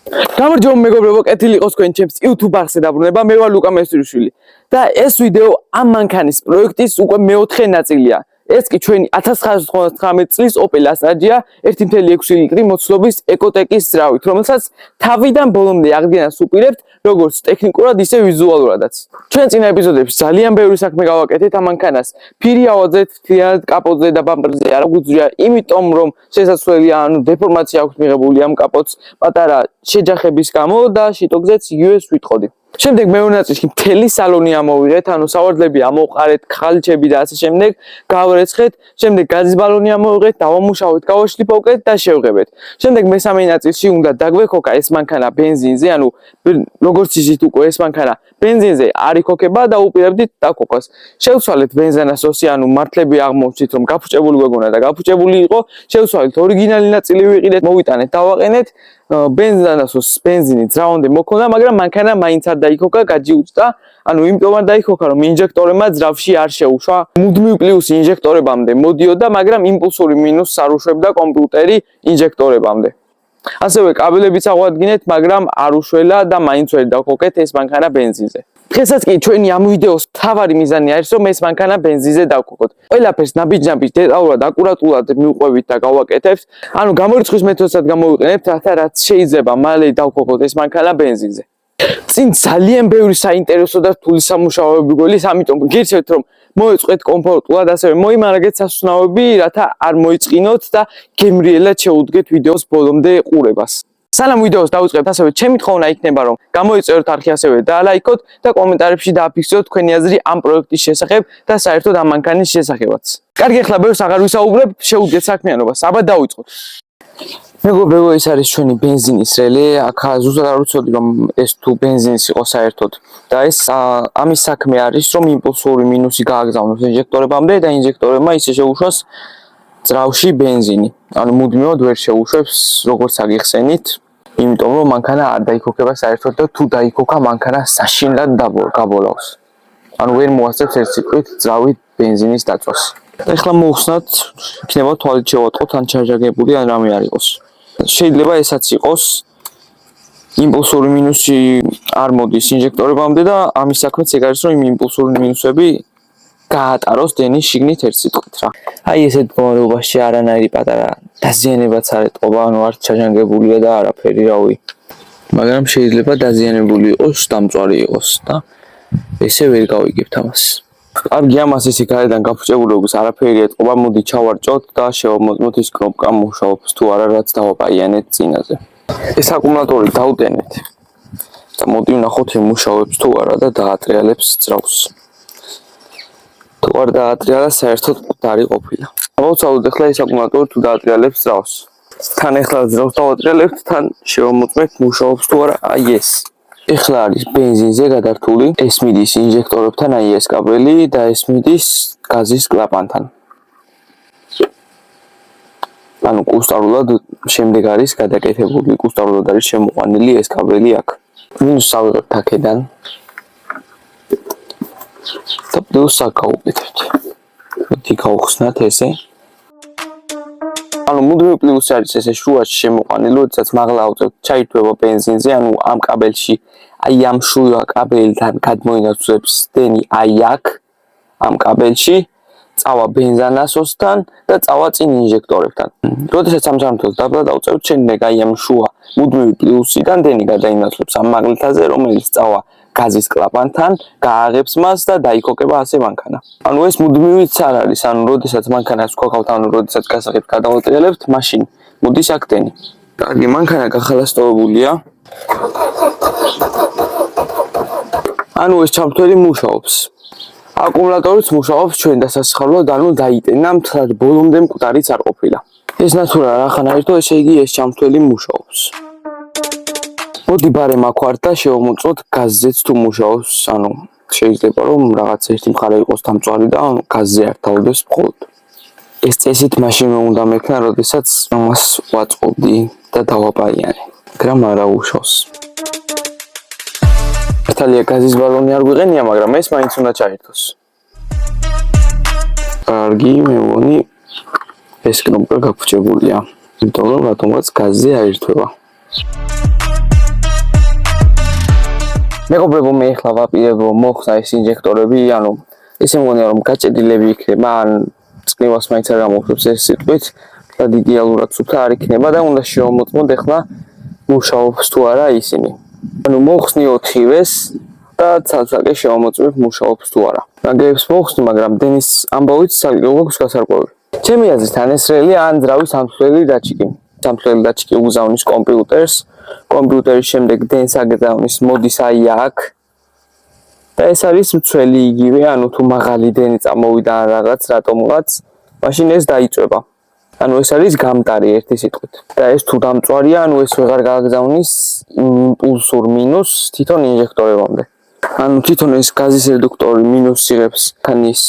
გამარჯობა მეგობრებო, კეთილი იყოს თქვენ ჩემს YouTube არხზე დაბრუნება. მე ვარ ლუკა მესტურიშვილი და ეს ვიდეო ამ მანქანის პროექტის უკვე მეოთხე ნაწილია. ეს კი ჩვენი 1999 წლის Opel Astra-ია 1.6 ლიტრი მოცულობის ეკოტეკის ძრავით, რომელსაც თავიდან ბოლომდე აღდგენას უპირებთ, როგორც ტექნიკურად, ისე ვიზუალურადაც. ჩვენ წინა ეპიზოდებში ძალიან ბევრი საქმე გავაკეთეთ ამ მანქანას. ფირი ავაძეთ, თლიანად კაპოტზე და ბამპერზე არ გვიძლია, იმიტომ რომ შესაძლებელია, დეფორმაცია აქვს მიღებული ამ კაპოტს პატარა შეჯახების გამო და შიტოგზეც US ვიტყოდი. შემდეგ მეორე ნაწილში მთელი სალონი ამოვიღეთ, სავარდლები ამოვყარეთ, ხალიჩები და ასე შემდეგ, გავერეცხეთ, შემდეგ გაზის ბალონი ამოვიღეთ, დავამუშავეთ, გავაშლიფოვეთ და შევღებეთ. შემდეგ მესამე ნაწილში უნდა დაგვექოქა ეს მანქანა ბენზინზე, როგორც იცით უკვე ეს მანქანა ბენზინზე არ იქოქება და უპირებდით დაქოქას. შევცვალეთ ბენზინასოსი, მართლები აღმოჩნდით, რომ გაფუჭებული გვეგონა და გაფუჭებული იყო, შევცვალეთ ორიგინალი ნაწილი ვიყიდეთ, მოვიტანეთ, დავაყენეთ ბენზინასოს ბენზინი ძრავამდე მოქონდა, მაგრამ მანქანა მაინც არ დაიქოქა, გაჯიუჭდა. იმიტომ არ დაიქოქა, რომ ინჟექტორებმა ძრავში არ შეუშვა. მუდმივ პლუს ინჟექტორებამდე მოდიოდა, მაგრამ იმპულსური მინუსს არ უშვებდა კომპიუტერი ინჟექტორებამდე. ასევე კაბელებიც აღვადგინეთ, მაგრამ არ უშველა და მაინც ვერ დაქოქეთ ეს მანქანა ბენზინზე. დღესაც კი ჩვენი ამ ვიდეოს მთავარი მიზანი არის, რომ ეს მანქანა ბენზინზე დავქოქოთ. ყველაფერს ნაბიჯ-ნაბიჯ დეტალურად, აკურატულად მივყვებით და გავაკეთებთ. გამორიცხვის მეთოდსაც გამოვიყენებთ, რაც შეიძლება მალე დავქოქოთ ეს მანქანა ბენზინზე. წინ ძალიან ბევრი საინტერესო და რთული სამუშაოები გველის, ამიტომ გირჩევთ, რომ მოეწყეთ კომფორტულად, ასევე მოიმარაგეთ სასუნავები, რათა არ მოიწყინოთ და გემრიელად შეუდგეთ ვიდეოს ბოლომდე ყურებას. სანამ ვიდეოს დავიწყებთ, ასევე ჩემი თხოვნა იქნება, რომ გამოიწეროთ არხი, ასევე დაალაიქოთ და კომენტარებში დააფიქსიროთ თქვენი აზრი ამ პროექტის შესახებ და საერთოდ ამ მანქანის შესახებაც. კარგი, ახლა ბევრს აღარ ვისაუბრებ, შევუდგეთ საქმიანობას. აბა დავიწყოთ. მეგობრებო, ეს არის ჩვენი ბენზინის რელე. აქ ზუსტად არ ვიცოდი, რომ ეს თუ ბენზინის იყო საერთოდ. და ეს ამის საქმე არის, რომ იმპულსური მინუსი გააგზავნოს ინჟექტორებამდე და ინჟექტორებმა ისე შეუშვას ძრავში ბენზინი. მუდმივად ვერ შეუშვებს, როგორც აგიხსენით, იმიტომ რომ მანქანა არ დაიქოქება საერთოდ და თუ დაიქოქა, მანქანა საშინლად გაბოლავს. ვერ მოასწრებს ერთ სიტყვით ძრავით ბენზინის დაწვას. ეხლა მოვხსნათ, იქნება თვალით შევატყოთ, ან ჩარჯაგებული, ან რამე არ იყოს. შეიძლება ესაც იყოს იმპულსური მინუსი არ მოდის ინჟექტორებამდე და ამის საქმეც ეგ არის, რომ იმ იმპულსური მინუსები გაატაროს დენის შიგნით ერთ სიტყვით რა. ესეთ მდგომარეობაში არანაირი პატარა დაზიანებაც არ ეტყობა, არ ჩაჟანგებულია და არაფერი, რავი. მაგრამ შეიძლება დაზიანებული იყოს, დამწვარი იყოს და ესე ვერ გავიგებთ ამას. კარგი, ამას ისე გარედან გაფუჭებულობის არაფერი ეტყობა, მოდი ჩავარჭოთ და შევამოწმოთ ის კნოპკა მუშაობს თუ არა, რაც დავაპაიანეთ წინაზე. ეს აკუმულატორი დავტენეთ და მოდი ვნახოთ იმუშავებს თუ არა და დაატრიალებს ძრავს. თუ არ დაატრიალა, საერთოდ მკვდარი ყოფილა. ავუცალოთ ახლა ეს აკუმულატორი თუ დაატრიალებს ძრავს. თან ახლა ძრავს დავატრიალებთ, თან შევამოწმეთ მუშაობს თუ არა, ეს. ეხლა არის ბენზინზე გადართული, ეს მიდის ინჟექტორებთან, ეს კაბელი და ეს მიდის გაზის კლაპანთან. კუსტარულად შემდეგ არის გადაკეთებული, კუსტარულად არის შემოყვანილი ეს კაბელი აქ. მინუსს ავიღებთ აქედან და პლუსს აქ გავუკეთებთ. მოდი გავხსნათ ესე. მუდმივ პლუსი არის ესე შუაში შემოყვანილი, როდესაც მაღლა ავწევთ, ჩაირთვება ბენზინზე, ამ კაბელში, ამ შუა კაბელთან გადმოინაცვლებს დენი აქ, ამ კაბელში, წავა ბენზინასოსთან და წავა წინ ინჟექტორებთან. როდესაც ამ ჯანმრთელს დაბლა დავწევთ, შემდეგ ამ შუა მუდმივ პლუსიდან დენი გადაინაცვლებს ამ მაგნიტაზე, რომელიც წავა გაზის კლაპანთან, გააღებს მას და დაიქოქება ასე მანქანა. ეს მუდმივიც არ არის, როდესაც მანქანას ვქოქავთ, როდესაც გასაღებს გადავატრიალებთ, მაშინ მოდის აქ დენი. კარგი, მანქანა გახალასწორებულია. ეს ჩამრთველი მუშაობს. აკუმულატორიც მუშაობს ჩვენ დასასხარლად, დაიტენა, მთლად ბოლომდე მკვდარიც არ ყოფილა. ეს ნათურა რახან აერთო, ესე იგი ეს ჩამრთველი მუშაობს. მოდი ბარემ აქვართ და შევამოწმოთ გაზზეც თუ მუშაობს, შეიძლება რომ რაღაც ერთი მხარე იყოს დამწვარი და გაზზე არ თავდეს მხოლოდ. ეს წესით მაშინ უნდა მექნა, როდესაც ამას ვაწყობდი და დავაპაიანე, მაგრამ არა უშავს. მართალია გაზის ბალონი არ გვიყენია, მაგრამ ეს მაინც უნდა ჩაერთოს. კარგი, მე მგონი ეს კნოპკა გაფუჭებულია, იმიტომ რომ რატომღაც გაზზე აერთვება. მეგობრებო, მე ახლა ვაპირებ რომ მოხსნა ეს ინჟექტორები, ანუ ესე მგონია რომ გაჭედილები იქნება, ან წყნივას მაინც არ გამოვხსნებს ეს სიტყვით და იდეალურად სუფთა არ იქნება და უნდა შევამოწმოთ ახლა მუშაობს თუ არა ისინი. ანუ მოხსნი 4-ვეს და ცალ-ცალკე შევამოწმებ მუშაობს თუ არა. მაგებს მოხსნი, მაგრამ დენის ამბავით საერთოდ გასარკვევი. ჩემი აზრით ან ესრელი ან ძრავი სამთვლელი დაჩიკი. სამთვლელი დაჩიკი უგზავნის კომპიუტერს, კომპიუტერის შემდეგ დენს აგზავნის მოდის აი აქ. და ეს არის მცველი იგივე, ანუ თუ მაღალი დენი წამოვიდა რაღაც რატომღაც, მაშინ ეს დაიწვება. ანუ ეს არის გამტარი ერთი სიტყვით. და ეს თუ დამწვარია, ანუ ეს ვეღარ გააგზავნის იმპულსურ მინუს თვითონ ინჟექტორებამდე. ანუ თვითონ ეს გაზის რედუქტორი მინუსს იღებს ქანის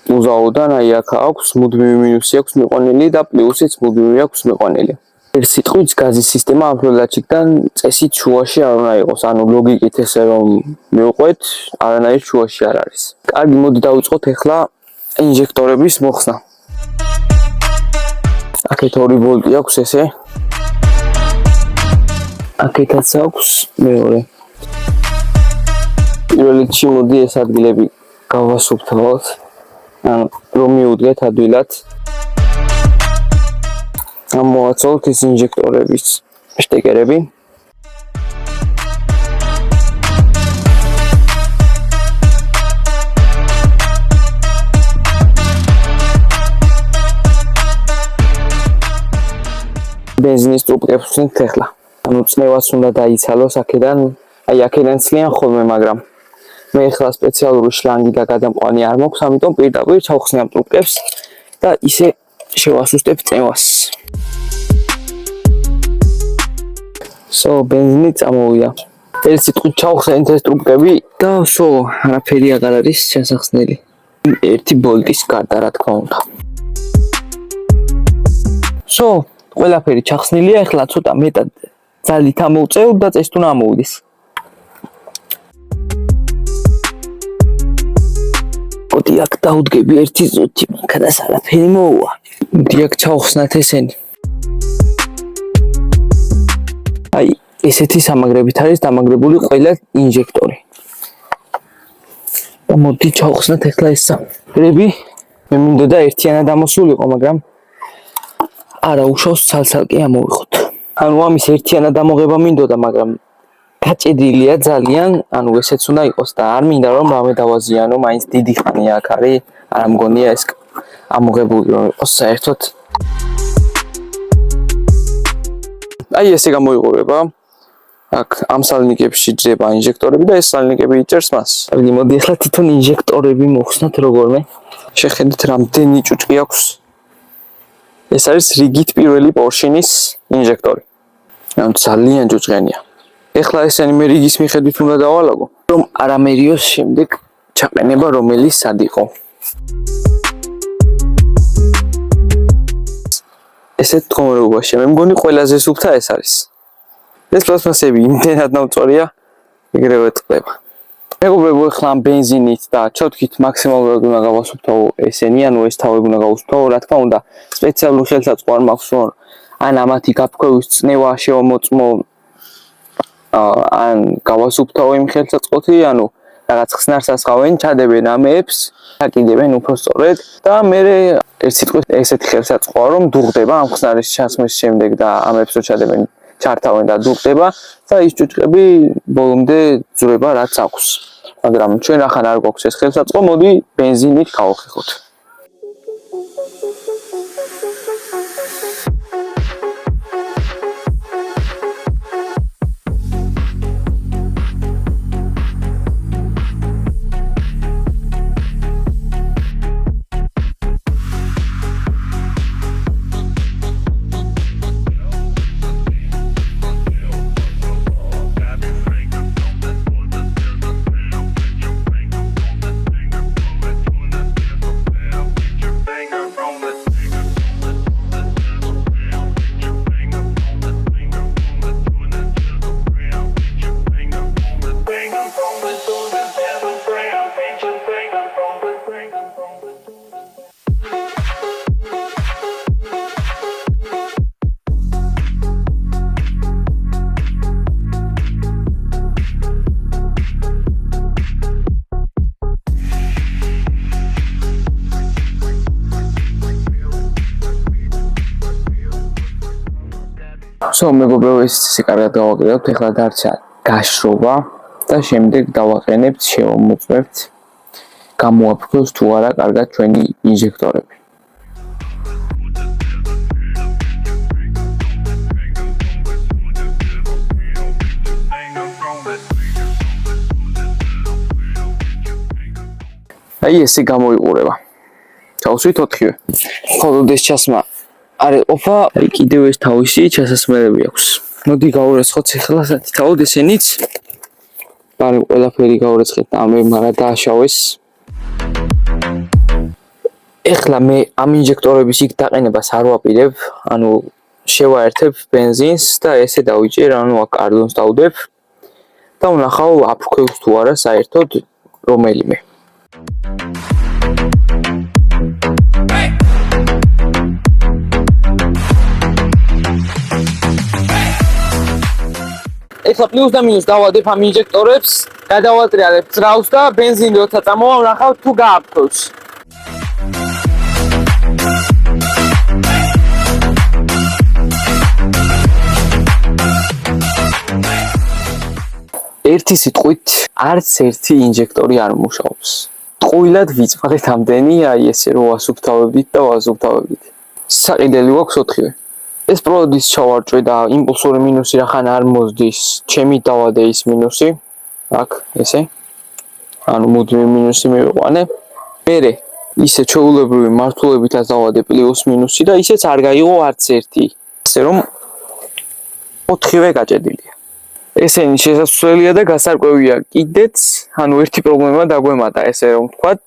უზაოდან, აი აქ აქვს მუდმივი მინუსი აქვს მიყვანილი და პლუსიც მუდმივი აქვს მიყვანილი. ერთ სიტყვით გაზის სისტემა ამ ფლოდაჩიკთან წესით შუაში არ უნდა იყოს, ანუ ლოგიკით ესე რომ მივყვეთ, არანაირ შუაში არ არის. კარგი, მოდი დავიწყოთ ახლა ინჟექტორების მოხსნა. აქეთ 2 ვოლტი აქვს ესე. აქეთაც აქვს მეორე. პირველ რიგში მოდი ეს ადგილები გავასუფთავოთ. ანუ რომ მიუდგეთ ადვილად. ამოვაცოლოთ ეს ინჟექტორების შტეკერები. ბენზინის ტრუბკებს ვხსნით ახლა. ანუ წნევას უნდა დაიცალოს აქედან, აი აქედან ცლიან ხოლმე, მაგრამ მე ახლა სპეციალური შლანგი და გადამყვანი არ მაქვს, ამიტომ პირდაპირ ჩავხსნი ამ ტრუბკებს და ისე შევასუსტებ წნევას. ბენზინი წამოვიდა. ერთ სიტყვით ჩავხსენთ ეს ტრუბკები და არაფერი აღარ არის ჩასახსნელი. 1 ვოლტის გარდა რა თქმა უნდა. ყველაფერი ჩახსნილია, ახლა ცოტა მეტად ძალით ამოვწევ და წესტუნა ამოვიდეს. მოდი აქ დავუდგები ერთი ზოთი, მანქანას არაფერი მოუვა. მოდი აქ ჩავხსნათ ესენი. აი, ესეთი სამაგრებით არის დამაგრებული ყველა ინჟექტორი. და მოდი ჩავხსნათ ახლა ეს სამაგრები. მე მინდოდა ერთიანად ამოსულიყო, მაგრამ არა უშავს ცალ-ცალკე ამოვიხოთ. ანუ ამის ერთიანად ამოღება მინდოდა, მაგრამ გაჭედილია ძალიან, ანუ ესეც უნდა იყოს და არ მინდა რომ რამე დავაზიანო, მაინც დიდი ხანია აქ არის, არ მგონია ეს ამოღებული რომ იყოს საერთოდ. აი ესე გამოიყურება. აქ ამ სალინიკებში ჯდება ინჟექტორები და ეს სალინიკები იჭერს მას. აი მოდი ახლა თვითონ ინჟექტორები მოხსნათ როგორმე. შეხედეთ რამდენი ჭუჭყი აქვს. ეს არის რიგით პირველი პორშინის ინჟექტორი. ანუ ძალიან ჭუჭყენია. ეხლა ესენი მე რიგის მიხედვით უნდა დავალაგო, რომ არ ამერიოს შემდეგ ჩაყენება რომელიც სად იყო. ესეთ თქმულობაში მე მგონი ყველაზე სუფთა ეს არის. ეს პლასმასები იმდენად ნავწორია, ეგრევე წყდება. მეგობრებო, ახლა ბენზინით და ჩოთქით მაქსიმალურად უნდა გავასუფთავო ესენი, ანუ ეს თავები უნდა გავუსუფთავო, რა თქმა უნდა, სპეციალური ხელსაწყო არ მაქვს, რომ ან ამათი გაფრქვევის წნევა შევამოწმო, ან გავასუფთავო იმ ხელსაწყოთი, ანუ რაღაც ხსნარს ასხავენ, ჩადებენ ამებს, აკიდებენ უფრო სწორედ და მე ერთ სიტყვით ესეთი ხელსაწყოა, რომ დუღდება ამ ხსნარის ჩასმის შემდეგ და ამებს რო ჩადებენ, ჩართავენ და დუღდება და ის ჭუჭყები ბოლომდე ძვრება რაც აქვს. მაგრამ ჩვენ ახლა არ გვაქვს ეს ხელსაწყო, მოდი ბენზინით გავხეხოთ. მეგობრებო, ეს კარგად გავაკეთებთ. ეხლა დარჩა გაშრობა და შემდეგ დავაყენებთ, შევამოწმებთ, გამოაფრქვევს თუ არა კარგად ჩვენი ინჟექტორები. აი ესე გამოიყურება. ჩავსვით 4-ვე. ხოლოდეს ჩასმა არ ეყოფა, აი კიდევ ეს თავისი ჩასასმელები აქვს. მოდი გავურეცხოთ ახლა სათითაოდ ესენიც. ბარემ ყველაფერი გავურეცხეთ და მე მაგა დააშავეს. ეხლა მე ამ ინჟექტორების იქ დაყენებას არ ვაპირებ, ანუ შევაერთებ ბენზინს და ესე დავიჭერ, ანუ აქ კარდონს დავდებ და ვნახავ აფრქვევს თუ არა საერთოდ რომელიმე. ეხლა პლუს და მინუს დავადებ ამ ინჟექტორებს, გადავატრიალებ ძრავს და ბენზინი როცა წამოვა ვნახავ თუ გააფრქვევს. ერთი სიტყვით არც ერთი ინჟექტორი არ მუშაობს. ტყუილად ვიწყვალეთ ამდენი, აი ესე რომ ვასუფთავებით და ვასუფთავებით. საყიდელი გვაქვს 4-ვე. ეს პროდის ჩავარჭვე და იმპულსური მინუსი რახან არ მოსდის, ჩემი დავადე ის მინუსი. აქ ესე. ანუ მუდმივი მინუსი მივიყვანე. მერე ისე ჩვეულებრივი მართულებითაც დავადე პლუს მინუსი და ისეც არ გაიღო არც ერთი. ასე რომ 4-ვე გაჭედილია. ესენი შესასვლელია და გასარკვევია კიდეც, ანუ ერთი პრობლემა დაგვემატა, ესე რომ ვთქვათ.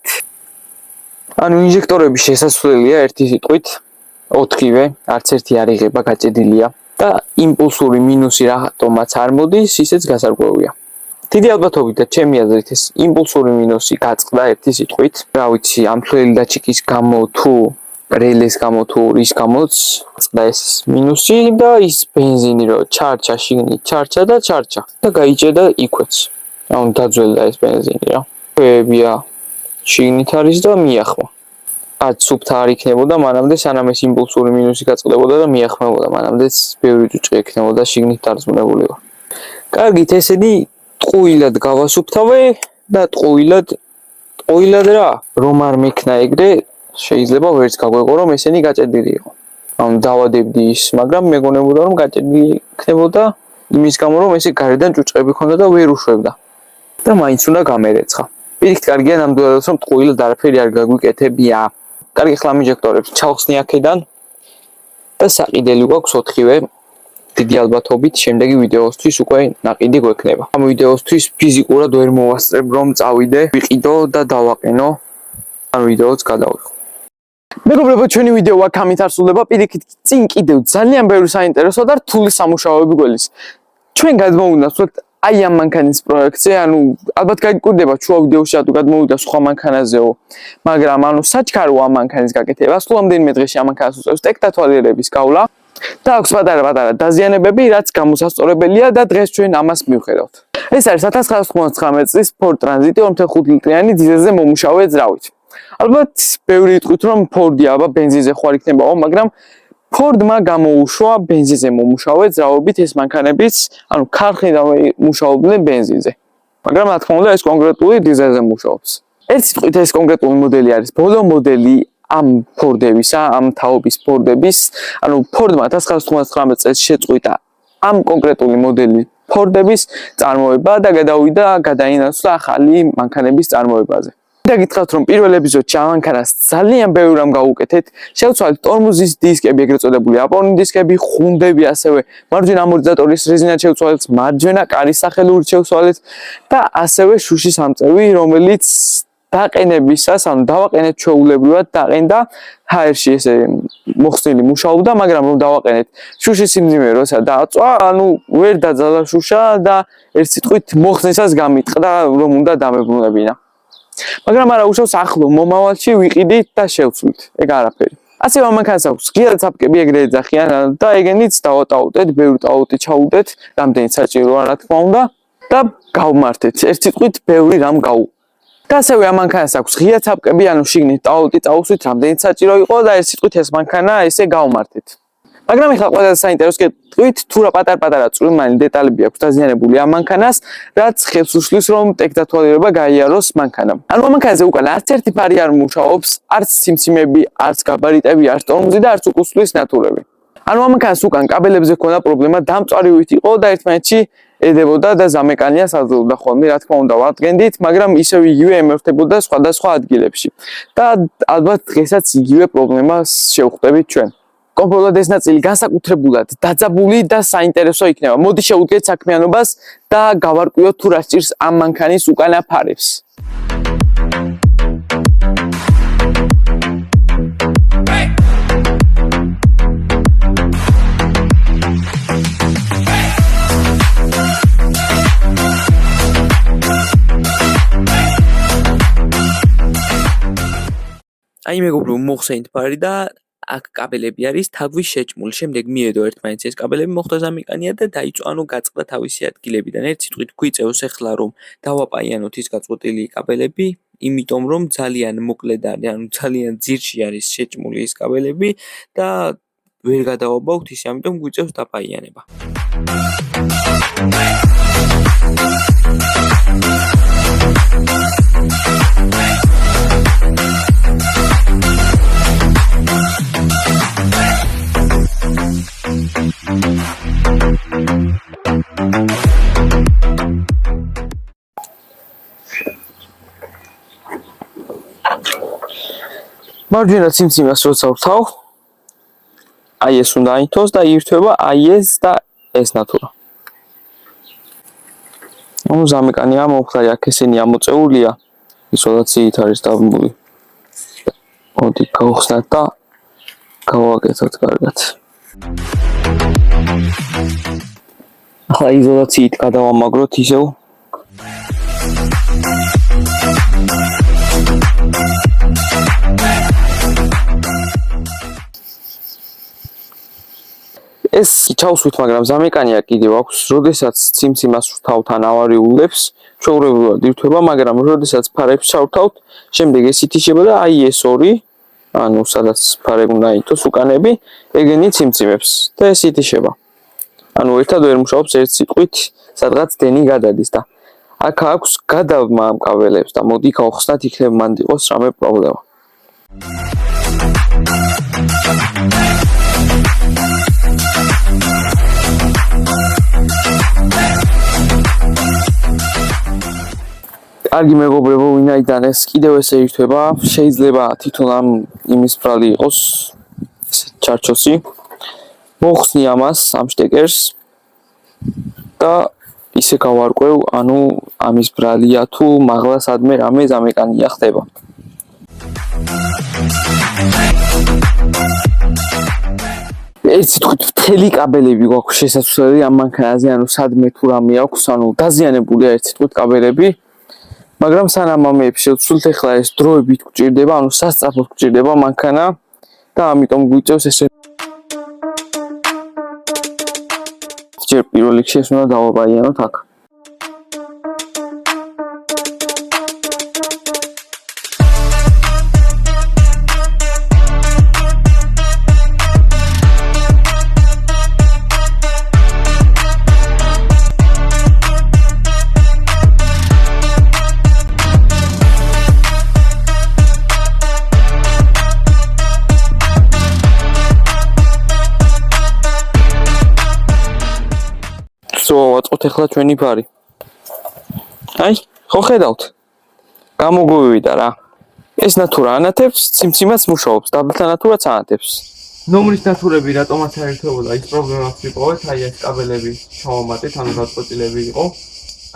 ანუ ინჟექტორების შესასვლელია ერთი სიტყვით 4-ვე, არც ერთი არ იღება, გაჭედილია და იმპულსური მინუსი რატომაც არ მოდის, ისეც გასარკვევია. დიდი ალბათობით და ჩემი აზრით ეს იმპულსური მინუსი გაწყდა ერთი სიტყვით. რა ვიცი, ამ თვლელი დაჩიკის გამო თუ რელეს გამო თუ რის გამოც და ეს მინუსი და ის ბენზინი რო ჩარჩა შიგნით ჩარჩა და გაიჭედა იქვეც. ანუ დაძველდა ეს ბენზინი რა. ქვეებია შიგნით არის და მიახმა. ათ სუფთა არ იქნებოდა მანამდე სანამ ეს იმპულსური მინუსი გაწყდებოდა და მიახმებოდა მანამდეც ბევრი ჭუჭყი ექნებოდა შიგნით დარწმუნებულიყო. კარგით, ესენი ტყუილად გავასუფთავე და ტყუილად რა რომ არ მექნა ეგრე შეიძლება ვერც გაგვეყო რომ ესენი გაჭედილი იყო. ანუ დავადებდი ის, მაგრამ მეგონებოდა რომ გაჭედილი იქნებოდა იმის გამო რომ ესე გარედან ჭუჭყები ქონდა და ვერ უშვებდა. და მაინც უნდა გამერეცხა. პირიქით კარგია ნამდვილად რომ ტყუილად არაფერი არ გაგვიკეთებია. კარგი, ახლა ინჟექტორებს ჩავხსნი აქედან და საყიდელი გვაქვს 4-ვე. დიდი ალბათობით შემდეგი ვიდეოსთვის უკვე ნაყიდი გვექნება. ამ ვიდეოსთვის ფიზიკურად ვერ მოვასწრებ რომ წავიდე, ვიყიდო და დავაყენო. ანუ ვიდეოც გადავიღო. მეგობრებო, ჩვენი ვიდეო აქ ამით არსულდება. პირიქით წინ კიდევ ძალიან ბევრი საინტერესო და რთული სამუშაოები გველის. ჩვენ გადმოვუნდათ აი ამ მანქანის პროექტზე, ანუ ალბათ გაიგკვირდება შუა ვიდეოში რატო გადმოვიდა სხვა მანქანაზეო, მაგრამ ანუ საჩქარო ამ მანქანის გაკეთება, სულ ამდენიმე დღეში ამ მანქანას უწევს ტექტათვალიერების გავლა და აქვს პატარა დაზიანებები, რაც გამოსასწორებელია და დღეს ჩვენ ამას მივხედავთ. ეს არის 1999 წლის Ford Transit 2.5 ლიტრიანი დიზელზე მომუშავე ძრავით. ალბათ ბევრი იტყვით რომ Ford-ი აბა ბენზინზე ხوار იქნებაო, მაგრამ Ford-მა გამოუშვა ბენზინზე მომუშავე ძრავებით ეს მანქანებიც, ანუ ქარხნიდან მუშაობდნენ ბენზინზე. მაგრამ რა თქმა უნდა ეს კონკრეტული დიზელზე მუშაობს. ერთ სიტყვით ეს კონკრეტული მოდელი არის ბოლო მოდელი ამ Ford-ებისა, ამ თაობის Ford-ების, ანუ Ford-მა 1999 წელს შეწყვიტა ამ კონკრეტული მოდელი Ford-ების წარმოება და გადაინაცვლა ახალი მანქანების წარმოებაზე. და გითხრათ რომ პირველ ეპიზოდში ამ მანქანას ძალიან ბევრი რამ გავუკეთეთ. შევცვალეთ ტორმოზის დისკები, ეგრეთ წოდებული აპორნი დისკები, ხუნდები, ასევე მარჯვენა ამორტიზატორის რეზინა შევცვალეთ, მარჯვენა კარის სახელური შევცვალეთ და ასევე შუშის ამწევი, რომელიც დაყენებისას, ანუ დავაყენეთ ჩვეულებრივად დაყენდა ჰაერში ესე მოხსნილი მუშაობდა, მაგრამ რომ დავაყენეთ შუშის სიმძიმე როცა დააწვა, ანუ ვერ დაძალა შუშა და ერთ სიტყვით მოხსნისას გამიტყდა რომ უნდა დამებრუნებინა. მაგრამ არა უშავს ახლო მომავალში ვიყიდით და შევცვლით. ეგ არაფერი. ასევე ამ მანქანას აქვს ღია ცაფკები, ეგრე ეძახიან და ეგენიც დავატაუტეთ, ბევრი ტაუტი ჩაუდეთ, რამდენიც საჭიროა რა თქმა უნდა და გავმართეთ. ერთ სიტყვით ბევრი რამ გავუ. და ასევე ამ მანქანას აქვს ღია ცაფკები, ანუ შიგნით ტაუტი წაუსვით, რამდენიც საჭირო იყო და ერთ სიტყვით ეს მანქანა ესე გავმართეთ. მაგრამ ეხლა ყველაზე საინტერესო გეტყვით, თუ რა პატარ-პატარა წვრილმანი დეტალები აქვს დაზიანებული ამ მანქანას, რაც ხელს უშლის რომ ტექდათვალიერება გაიაროს მანქანამ. ანუ ამ მანქანაზე უკან არც ერთი ფარი არ მუშაობს, არც სიმსიმები, არც გაბარიტები, არც ტორმოზი და არც უკუსლის ნათურები. ანუ ამ მანქანას უკან კაბელებზე ჰქონდა პრობლემა, დამწვარივით იყო და ერთმანეთში ედებოდა და ზამეკანია საძლობდა ხოლმე, რა თქმა უნდა, ვადგენდით, მაგრამ ისევ იგივე ემართებოდა სხვადასხვა ადგილებში. და ალბათ დღესაც იგივე პრობლემას შევხვდებით ჩვენ. კონკრეტულად ეს ნაწილი განსაკუთრებულად დაძაბული და საინტერესო იქნება. მოდი შევუდგეთ საქმიანობას და გავარკვიოთ თუ რა სჭირს ამ მანქანის უკანა ფარებს. აი მეგობრებო, მოხსენით ფარი და აქ კაბელები არის თაგვის შეჭმული. შემდეგ მიედო ერთმანეთს ეს კაბელები მოხდა ზამიკანია და დაიწვა, ანუ გაწყდა თავისი ადგილებიდან. ერთ სიტყვით გვიწევს ახლა რომ დავაპაიანოთ ის გაწყვეტილი კაბელები, იმიტომ რომ ძალიან მოკლე და ანუ ძალიან ძირში არის შეჭმული ის კაბელები და ვერ გადავაბავთ ისე, ამიტომ გვიწევს დაპაიანება. მარჯვენა სიმსიმას როცა ვთავ, აი ეს უნდა აინთოს და ირთვება აი ეს და ეს ნათურა. ანუ ზამეკანია მოხდა აქ ესენი ამოწეულია, ისოლაციით არის დაბმული. მოდი გავხსნათ და გავაკეთოთ კარგად. ახლა იზოლაციით გადავამაგროთ ისევ. ეს ჩავსვით, მაგრამ ზამეკანია კიდევ აქვს, როდესაც სიმსიმას ვთავთ ან ავარიულებს, ჩვეულებრივად ირთვება, მაგრამ როდესაც ფარებს ჩავთავთ, შემდეგ ეს ითიშება და აი ეს ორი, ანუ სადაც ფარები უნდა აინთოს უკანები, ეგენით სიმსიმებს და ეს ითიშება. ანუ ერთად ვერ მუშაობს ერთ სიტყვით, სადღაც დენი გადადის და აქ აქვს გადავმა ამ კაბელებს და მოდი გავხსნათ, იქნებ მანდ იყოს რამე პრობლემა. კარგი მეგობრებო, ვინაიდან ეს კიდევ ესე ირთვება, შეიძლება თვითონ ამ იმის ბრალი იყოს ჩარჩოსი. მოხსნი ამას, ამ შტეკერს და ისე გავარკვევ, ანუ ამის ბრალია თუ მაღლა სადმე რამე ზამეკანია ხდება. ერთ სიტყვით მთელი კაბელები გვაქვს შესაძლებელი ამ მანქანაზე, ანუ სადმე თუ რამე აქვს, ანუ დაზიანებულია ერთ სიტყვით კაბელები. მაგრამ სანამ ამეებს შევცვლით, ახლა ეს დროებით გვჭირდება, ანუ სასწრაფოდ გვჭირდება მანქანა და ამიტომ გვიწევს ესე. ჯერ პირველ რიგში ეს უნდა დავაპაიანოთ აქ. ვაწყოთ ახლა ჩვენი ფარი. აი, ხო ხედავთ? გამოგვივიდა რა. ეს ნათურა ანათებს, სიმსიმაც მუშაობს, დაბალთა ნათურაც ანათებს. ნომრის ნათურები რატომაც არ ირთვებოდა, ის პრობლემაც ვიპოვეთ, აი ეს კაბელები ჩავამატეთ, ანუ გაწყვეტილები იყო.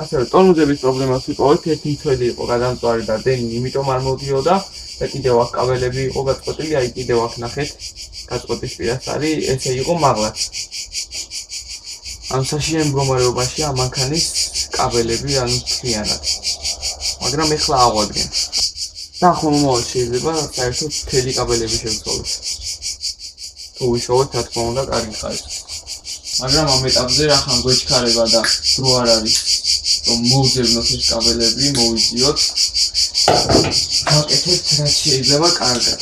ასევე ტორმოზების პრობლემაც ვიპოვეთ, ერთი მცველი იყო გადამწვარი და დენი, იმიტომ არ მოდიოდა და კიდევ აქ კაბელები იყო გაწყვეტილი, აი კიდევ აქ ნახეთ, გაწყვეტის პირასარი, ესე იყო მაღლაც. ამ საშიენ მდგომარეობაში ამ მანქანის კაბელები ანუ მთლიანად. მაგრამ ეხლა ავადგენ. და ახლა მომავალ შეიძლება საერთოდ მთელი კაბელები შევცვალოთ. თუ ვიშოვოთ, რა თქმა უნდა, კარგი ხარისხი. მაგრამ ამ ეტაპზე რახან გვეჩქარება და დრო არ არის, რომ მოვძებნოთ ეს კაბელები, მოვიძიოთ. ვაკეთებთ რაც შეიძლება კარგად.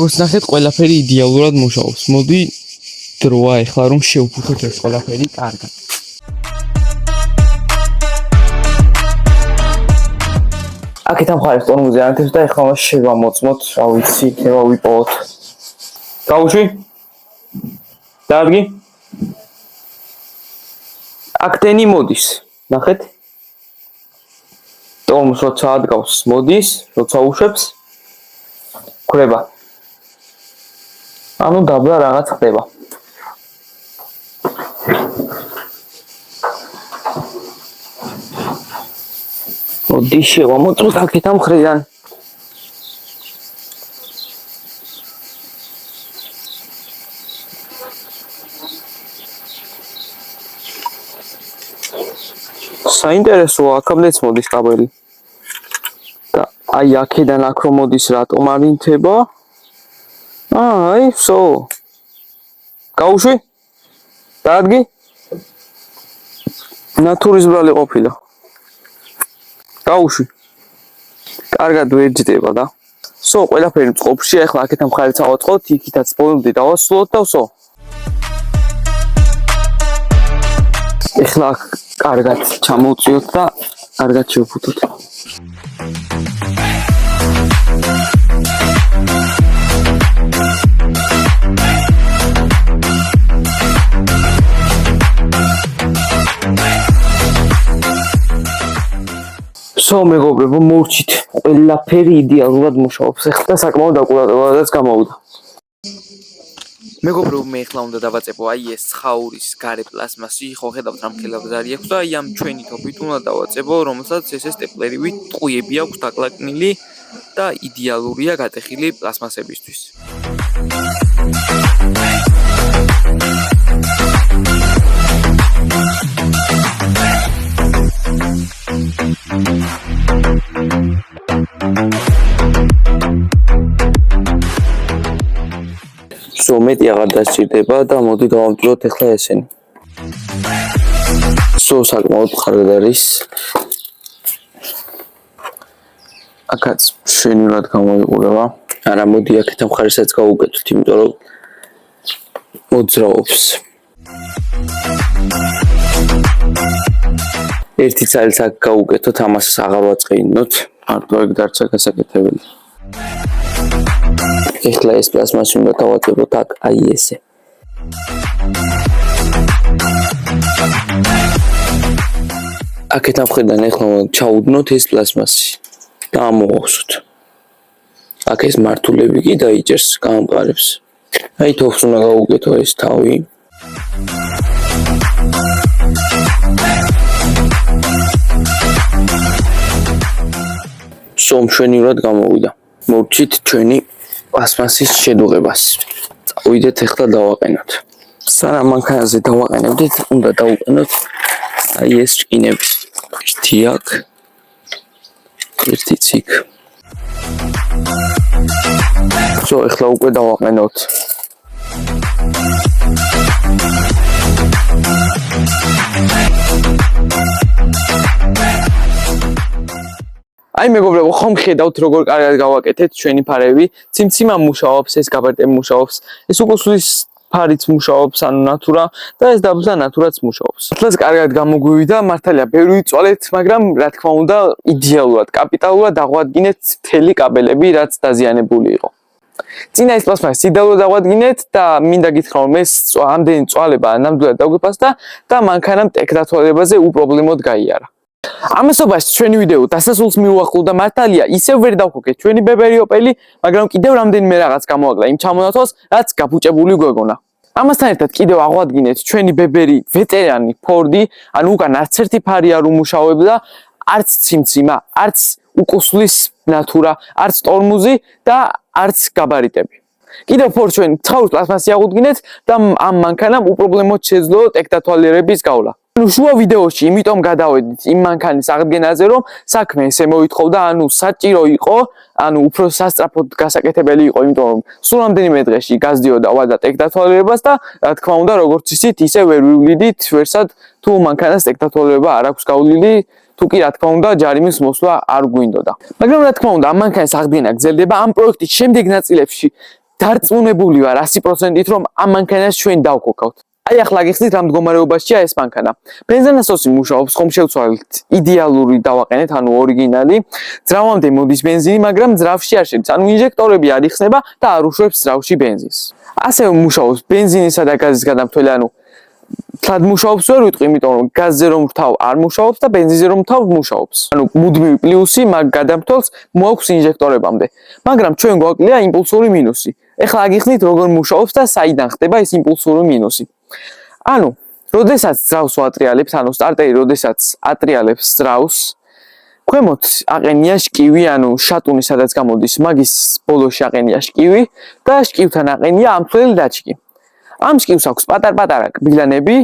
როგორც ნახეთ, ყველაფერი იდეალურად მუშაობს. მოდი დროა ეხლა რომ შევფუთოთ ეს ყველაფერი კარგად. აქეთ ამ ხარეს ტორმუზე ანთებს და ეხლა მას შევამოწმოთ, რა ვიცი, შევავიპოვოთ. გაუშვი? დადგი? აქტენი მოდის, ნახეთ? ტორმუს როცა ადგავს, მოდის, როცა უშვებს, ხრება. ანუ დაბლა რაღაც ხდება. მოდი შევამოწმოთ აქეთ ამ მხრიდან. საინტერესოა, აქამდეც მოდის კაბელი. და აი აქედან აქ რომ მოდის რატომ არ ინთება? აი, ვსო. გაუშვი? დადგი? ნატურის ბრალი ყოფილა. გაუშვი. კარგად ვეჯდება და. ვსო, ყველაფერი მწყობში, ახლა აქეთ ამ ხარით ავაწყოთ, იქითაც ბოლომდე დავასრულოთ და ვსო. ეხლა კარგად ჩამოვწიოთ და კარგად შევფუთოთ. ვსო, მეგობრებო, მოვჭით. ყველაფერი იდეალურად მუშაობს. ეხლა საკმაოდ აკურატულადაც გამოვიდა. მეგობრებო, მე ეხლა უნდა დავაწებო აი ეს ცხაურის გარე პლასმასი, ხო ხედავთ რა მხელაბზარი აქვს და აი ამ ჩვენი თოფით უნდა დავაწებო, რომელსაც ეს სტეპლერივით ტყუიები აქვს დაკლაკნილი და იდეალურია გატეხილი პლასმასებისთვის. ვსო, მეტი აღარ დასჭირდება და მოდი დავამტვროთ ეხლა ესენი. ვსო, საკმაოდ კარგად არის. აქაც მშვენივრად გამოიყურება. არა, მოდი აქეთ ამ ხარისაც გავუკეთოთ, იმიტომ რომ მოძრაობს. ერთი წელს აქ გავუკეთოთ, ამას აღარ ვაწყინოთ. მარტო ეგ დარჩა გასაკეთებელი. ეხლა ეს პლასმასი უნდა დავაწებოთ აქ, აი ესე. აქეთ ამ მხრიდან ეხლა ჩაუდნოთ ეს პლასმასი და ამოვახსოთ. აქ ეს მართულები კი დაიჭერს გამყარებს. აი თოფს უნდა გავუკეთო ეს თავი. მშვენივრად გამოვიდა. მოვჭით ჩვენი პლასმასის შედუღებას. წავიდეთ ეხლა დავაყენოთ. სანამ მანქანაზე დავაყენებდით, უნდა დავუყენოთ აი ეს ჭკინები. ერთი აქ, ერთი ციკ. ვსო, ეხლა უკვე დავაყენოთ. აი მეგობრებო, ხომ ხედავთ როგორ კარგად გავაკეთეთ ჩვენი ფარები. ციმციმა მუშაობს, ეს გაბარტე მუშაობს, ეს უკუსლის ფარიც მუშაობს, ანუ ნატურა და ეს დაბლა ნატურაც მუშაობს. ახლა კარგად გამოგვივიდა, მართალია, ბევრი ვიწვალეთ, მაგრამ რა თქმა უნდა, იდეალურად, კაპიტალურად აღვადგინეთ მთელი კაბელები, რაც დაზიანებული იყო. წინა ეს პლასმასი იდეალურად აღვადგინეთ და მინდა გითხრა, რომ ეს ამდენი წვალება ნამდვილად დაგვეფასდა და მანქანამ ტექნათვალებაზე უპრობლემოდ გაიარა. ამასობაში ჩვენი ვიდეო დასასრულს მიუახლოვდა, მართალია, ისევ ვერ დავქოკეთ ჩვენი ბებერი ოპელი, მაგრამ კიდევ რამდენიმე რაღაც გამოვაკლა იმ ჩამონათვალს, რაც გაფუჭებული გვეგონა. ამასთან ერთად კიდევ აღვადგინეთ ჩვენი ბებერი ვეტერანი ფორდი, ანუ უკან არც ერთი ფარი არ უმუშავებდა, არც ციმციმა, არც უკუსლის ნატურა, არც ტორმუზი და არც გაბარიტები. კიდევ ფორ ჩვენ ცხაურის პლასმასი აღვდგინეთ და ამ მანქანამ უპრობლემოდ შეძლო ტექნათვალიერების გავლა. შუა ვიდეოში იმიტომ გადავედით იმ მანქანის აღდგენაზე, რომ საქმე ესე მოითხოვდა, ანუ საჭირო იყო, ანუ უფრო სასწრაფოდ გასაკეთებელი იყო, იმიტომ რომ სულ რამდენიმე დღეში გაზდიოდა ვადა ტექნათვალიერებას და რა თქმა უნდა, როგორც იცით, ისე ვერ ვივლიდით ვერსად თუ მანქანას ტექნათვალიერება არ აქვს გავლილი, თუ კი რა თქმა უნდა, ჯარიმის მოსვლა არ გვინდოდა. მაგრამ რა თქმა უნდა, ამ მანქანის აღდგენა გრძელდება, ამ პროექტის შემდეგ ნაწილებში დარწმუნებული ვარ 100%-ით რომ ამ მანქანას ჩვენ დავქოქავთ. აი ახლა გიხსნით რა მდგომარეობაშია ეს მანქანა. ბენზინასოსი მუშაობს, ხომ შევცვალეთ იდეალური დავაყენეთ, ანუ ორიგინალი. ძრავამდე მოდის ბენზინი, მაგრამ ძრავში არ შედის. ანუ ინჟექტორები არ იხსნება და არ უშვებს ძრავში ბენზინს. ასევე მუშაობს ბენზინისა და გაზის გადამფრთველი, ანუ თლად მუშაობს ვერ ვიტყვი, იმიტომ რომ გაზზე რომ ვრთავ არ მუშაობს და ბენზინზე რომ ვრთავ მუშაობს. ანუ მუდმივი პლუსი მაგ გადამფრთველს მოაქვს ინჟექტორებამდე. მაგრამ ჩვენ გვაკლია იმპულსური მინუსი. ეხლა აგიხსნით როგორ მუშაობს და საიდან ხდება ეს იმპულსური მინუსი. ანუ, როდესაც ძრავს ვატრიალებთ, ანუ სტარტერი როდესაც ატრიალებს ძრავს, ქვემოთ აყენია შკივი, ანუ შატუნი სადაც გამოდის, მაგის ბოლოში აყენია შკივი და შკივთან აყენია ამთვლელი დაჩიკი. ამ შკივს აქვს პატარ-პატარა კბილანები,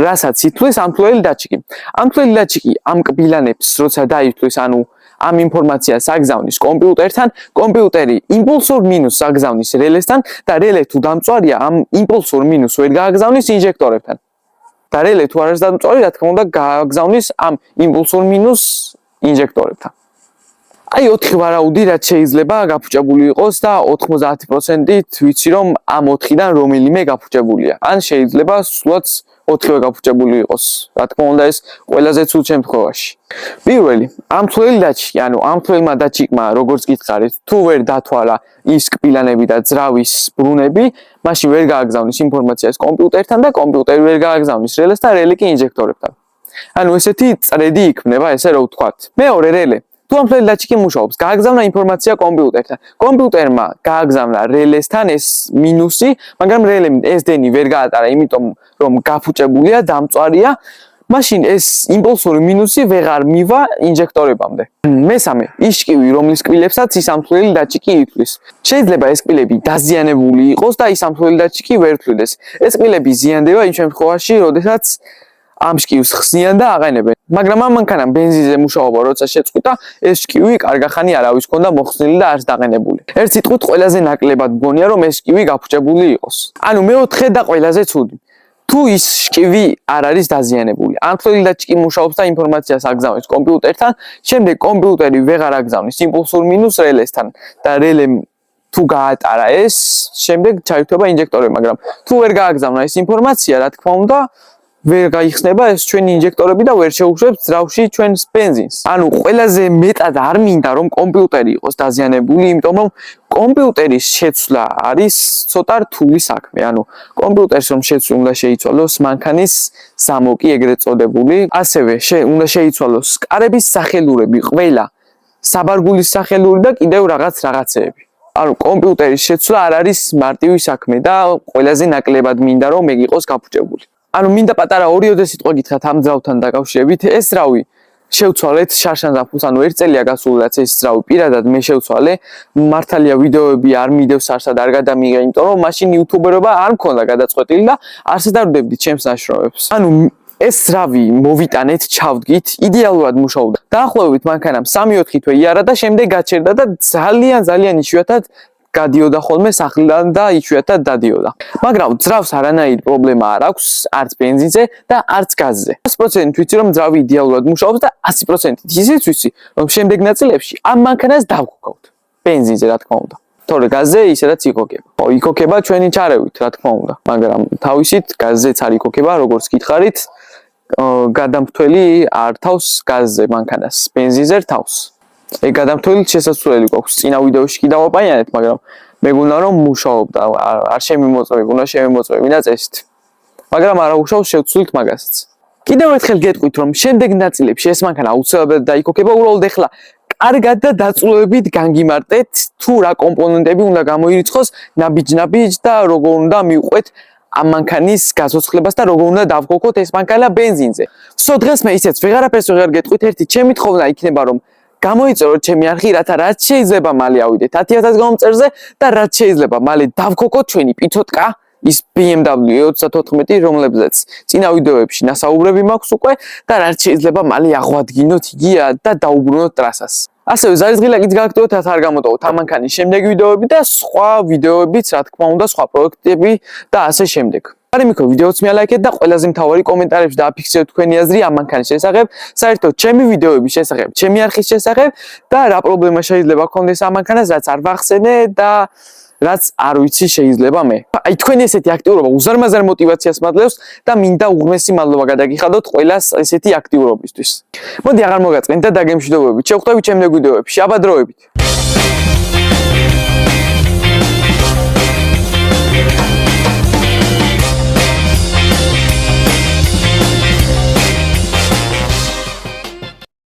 რასაც ითვლის ამთვლელი დაჩიკი. ამთვლელი დაჩიკი ამ კბილანებს როცა დაითვლის, ანუ ამ ინფორმაციას აგზავნის კომპიუტერთან, კომპიუტერი იმპულსურ მინუსს აგზავნის რელესთან და რელე თუ დამწვარია, ამ იმპულსურ მინუსს ვერ გააგზავნის ინჟექტორებთან. და რელე თუ არ არის დამწვარი, რა თქმა უნდა, გააგზავნის ამ იმპულსურ მინუსს ინჟექტორებთან. აი 4 ვარაუდი რაც შეიძლება გაფუჭებული იყოს და 90%-ით ვიცი რომ ამ 4-დან რომელიმე გაფუჭებულია. ან შეიძლება სულაც 4-ვე გაფუჭებული იყოს. რა თქმა უნდა ეს ყველაზე ცუდ შემთხვევაში. პირველი, ამთვლელი დაჩიკი, ანუ ამთვლელმა დაჩიკმა, როგორც გითხარით, თუ ვერ დათვალა ის კბილანები და ძრავის ბრუნები, მაშინ ვერ გააგზავნის ინფორმაციას კომპიუტერთან და კომპიუტერი ვერ გააგზავნის რელეს და რელე კი ინჟექტორებთან. ანუ ესეთი წრედი იქმნება, ესე რომ ვთქვათ. მეორე რელე თუ ამთვლელი დაჩიკი მუშაობს, გააგზავნა ინფორმაცია კომპიუტერთან. კომპიუტერმა გააგზავნა რელესთან ეს მინუსი, მაგრამ რელემ SD-ნი ვერ გაატარა, იმიტომ რომ გაფუჭებულია, დამწვარია. მაშინ ეს იმპულსური მინუსი ვეღარ მივა ინჟექტორებამდე. მესამე, ის შკივი, რომლის კბილებსაც ის ამთვლელი დაჩიკი ითვლის. შეიძლება ეს კბილები დაზიანებული იყოს და ის ამთვლელი დაჩიკი ვერ თვლიდეს. ეს კბილები ზიანდება იმ შემთხვევაში, როდესაც ამ შკივს ხსნიან და აყენებენ. მაგრამ ამ მანქანამ ბენზინზე მუშაობა როცა შეწყვიტა, ეს შკივი კარგახანი არავის ქონდა მოხსნილი და არც დაყენებული. ერთ სიტყვით ყველაზე ნაკლებად მგონია რომ ეს შკივი გაფუჭებული იყოს. ანუ მეოთხე და ყველაზე ცუდი. თუ ის შკივი არ არის დაზიანებული, ამთვლელი დაჩიკი მუშაობს და ინფორმაციას აგზავნის კომპიუტერთან, შემდეგ კომპიუტერი ვეღარ აგზავნის იმპულსურ მინუს რელესთან და რელემ თუ გაატარა ეს, შემდეგ ჩაირთვება ინჟექტორები, მაგრამ თუ ვერ გააგზავნა ეს ინფორმაცია, რა თქმა უნდა, ვერ გაიხსნება ეს ჩვენი ინჟექტორები და ვერ შეუშვებს ძრავში ჩვენს ბენზინს. ანუ ყველაზე მეტად არ მინდა რომ კომპიუტერი იყოს დაზიანებული, იმიტომ რომ კომპიუტერის შეცვლა არის ცოტა რთული საქმე. ანუ კომპიუტერს რომ შეცვლი უნდა შეიცვალოს მანქანის ზამოკი ეგრეთ წოდებული, ასევე უნდა შეიცვალოს კარების სახელურები, ყველა საბარგულის სახელური და კიდევ რაღაცეები. ანუ კომპიუტერის შეცვლა არ არის მარტივი საქმე და ყველაზე ნაკლებად მინდა რომ ეგ იყოს გაფუჭებული. ანუ მინდა პატარა ორიოდე სიტყვა გითხრათ ამ ძრავთან დაკავშირებით. ეს ძრავი შევცვალეთ შარშანზაფხულს, ანუ 1 წელია გასული რაც ეს ძრავი პირადად მე შევცვალე. მართალია ვიდეოები არ მიდევს არსად არ გადამიღე, იმიტომ რომ მაშინ იუთუბერობა არ მქონდა გადაწყვეტილი და არსად არ ვდებდი ჩემს ნაშრომებს. ანუ ეს ძრავი მოვიტანეთ, ჩავდგით, იდეალურად მუშაობდა. დაახლოებით მანქანამ 3-4 თვე იარა და შემდეგ გაჩერდა და ძალიან იშვიათად გადიოდა ხოლმე სახლიდან და იშვიათად დადიოდა. მაგრამ ძრავს არანაირი პრობლემა არ აქვს, არც ბენზინზე და არც გაზზე. 100% ვიცი რომ ძრავი იდეალურად მუშაობს და 100% ისიც ვიცი რომ შემდეგ ნაწილებში ამ მანქანას დავქოქავთ. ბენზინზე რა თქმა უნდა. თორე გაზზე ისედაც იქოქება. ხო, იქოქება ჩვენი ჩარევით, რა თქმა უნდა, მაგრამ თავისით გაზზეც არ იქოქება, როგორც გითხარით, გადამფრთველი არ თავს გაზზე მანქანას, ბენზინზე რთავს. ეგ გადამფრთველი შესაძლებელი გვაქვს. წინა ვიდეოში კი დავაპაიანეთ, მაგრამ მეგონა რომ მუშაობდა, არ შემიმოწმები, უნდა შემიმოწმებინა წესით. მაგრამ არა უშავს შევცვლით მაგასაც. კიდევ ერთხელ გეტყვით რომ შემდეგ ნაწილებში ეს მანქანა აუცილებლად დაიქოქება, უბრალოდ ეხლა კარგად და დაწვრილებით განგიმარტეთ თუ რა კომპონენტები უნდა გამოირიცხოს ნაბიჯ და როგორ უნდა მივყვეთ ამ მანქანის გასოცხლებას და როგორ უნდა დავქოქოთ ეს მანქანა ბენზინზე. ვსო დღეს მე ისეც ვეღარაფერს ვეღარ გეტყვით, ერთი ჩემი თხოვნა იქნება რომ გამოიწეროთ ჩემი არხი, რათა რაც შეიძლება მალე ავიდეთ 10000 გამომწერზე და რაც შეიძლება მალე დავქოქოთ ჩვენი პიცოტკა, ის BMW E34, რომლებზეც წინა ვიდეოებში ნასაუბრები მაქვს უკვე და რაც შეიძლება მალე აღვადგინოთ იგი და დაუბრუნოთ ტრასას. ასევე ზარისღილაკიც გააქტიოთ, რათა არ გამოტოვოთ ამ მანქანის შემდეგი ვიდეოები და სხვა ვიდეოებიც, რა თქმა უნდა, სხვა პროექტები და ასე შემდეგ. არ მიქრო ვიდეოც მიალაიქეთ და ყველაზე მთავარი კომენტარებში დააფიქსირეთ თქვენი აზრი ამ მანქანის შესახებ, საერთოდ ჩემი ვიდეოების შესახებ, ჩემი არხის შესახებ და რა პრობლემა შეიძლება გქონდეს ამ მანქანას, რაც არ ვახსენე და რაც არ ვიცი შეიძლება მე. აი თქვენი ესეთი აქტიურობა უზარმაზარ мотивაციას მადლევს და მინდა უღმესი მადლობა გადაგიხადოთ ყველას ესეთი აქტიურობისთვის. მოდი აღარ მოგაწყენთ და დაგემშვიდობებით. შევხვდებით შემდეგ ვიდეოებში. აბა დროებით.